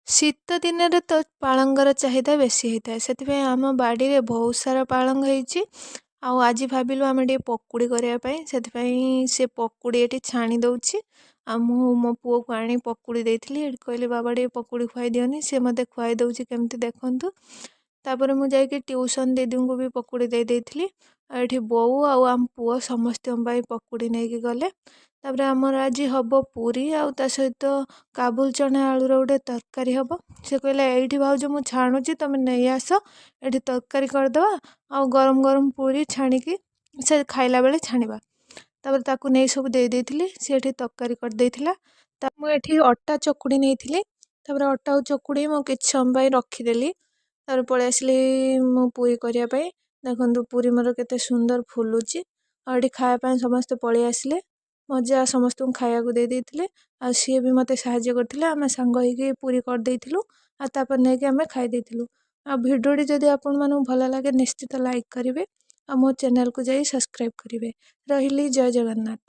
ଶୀତ ଦିନରେ ତ ପାଳଙ୍ଗର ଚାହିଦା ବେଶୀ ହେଇଥାଏ। ସେଥିପାଇଁ ଆମ ବାଡ଼ିରେ ବହୁତ ସାରା ପାଳଙ୍ଗ ହେଇଛି। ଆଉ ଆଜି ଭାବିଲୁ ଆମେ ଟିକେ ପକୁଡ଼ି କରିବା ପାଇଁ। ସେଥିପାଇଁ ସେ ପକୁଡ଼ି ଏଠି ଛାଣି ଦେଉଛି। ଆଉ ମୁଁ ମୋ ପୁଅକୁ ଆଣି ପକୁଡ଼ି ଦେଇଥିଲି। ଏଠି କହିଲି ବାବା ଟିକେ ପକୁଡ଼ି ଖୁଆଇ ଦିଅନି। ସେ ମୋତେ ଖୁଆଇ ଦେଉଛି କେମିତି ଦେଖନ୍ତୁ। ତାପରେ ମୁଁ ଯାଇକି ଟ୍ୟୁସନ୍ ଦିଦିଙ୍କୁ ବି ପକୁଡ଼ି ଦେଇଥିଲି। ଆଉ ଏଠି ବୋଉ ଆଉ ଆମ ପୁଅ ସମସ୍ତଙ୍କ ପାଇଁ ପକୁଡ଼ି ନେଇକି ଗଲେ। ତାପରେ ଆମର ଆଜି ହେବ ପୁରୀ ଆଉ ତା ସହିତ କାବୁଲ ଚଣା ଆଳୁର ଗୋଟେ ତରକାରୀ ହେବ। ସେ କହିଲା ଏଇଠି ଭାଉଜ ମୁଁ ଛାଣୁଛି ତୁମେ ନେଇ ଆସ, ଏଠି ତରକାରୀ କରିଦେବା ଆଉ ଗରମ ଗରମ ପୁରୀ ଛାଣିକି ସେ ଖାଇଲା ବେଳେ ଛାଣିବା। ତାପରେ ତାକୁ ନେଇ ସବୁ ଦେଇଥିଲି। ସେ ଏଠି ତରକାରୀ କରିଦେଇଥିଲା। ମୁଁ ଏଠି ଅଟା ଚକୁଡ଼ି ନେଇଥିଲି। ତାପରେ ଅଟା ଆଉ ଚକୁଡ଼ି ମୁଁ କିଛି ସମୟ ପାଇଁ ରଖିଦେଲି। ତାପରେ ପଳେଇ ଆସିଲି ମୁଁ ପୁରୀ କରିବା ପାଇଁ। ଦେଖନ୍ତୁ ପୁରୀ ମୋର କେତେ ସୁନ୍ଦର ଫୁଲୁଛି। ଆଉ ଏଠି ଖାଇବା ପାଇଁ ସମସ୍ତେ ପଳେଇ ଆସିଲେ। ମଜା ସମସ୍ତଙ୍କୁ ଖାଇବାକୁ ଦେଇଥିଲେ। ଆଉ ସିଏ ବି ମୋତେ ସାହାଯ୍ୟ କରିଥିଲେ। ଆମେ ସାଙ୍ଗ ହେଇକି ପୁରୀ କରିଦେଇଥିଲୁ। ଆଉ ତାପରେ ନେଇକି ଆମେ ଖାଇ ଦେଇଥିଲୁ। ଆଉ ଭିଡ଼ିଓଟି ଯଦି ଆପଣମାନଙ୍କୁ ଭଲ ଲାଗେ ନିଶ୍ଚିତ ଲାଇକ୍ କରିବେ। ଆଉ ମୋ ଚ୍ୟାନେଲକୁ ଯାଇ ସବସ୍କ୍ରାଇବ୍ କରିବେ। ରହିଲି, ଜୟ ଜଗନ୍ନାଥ।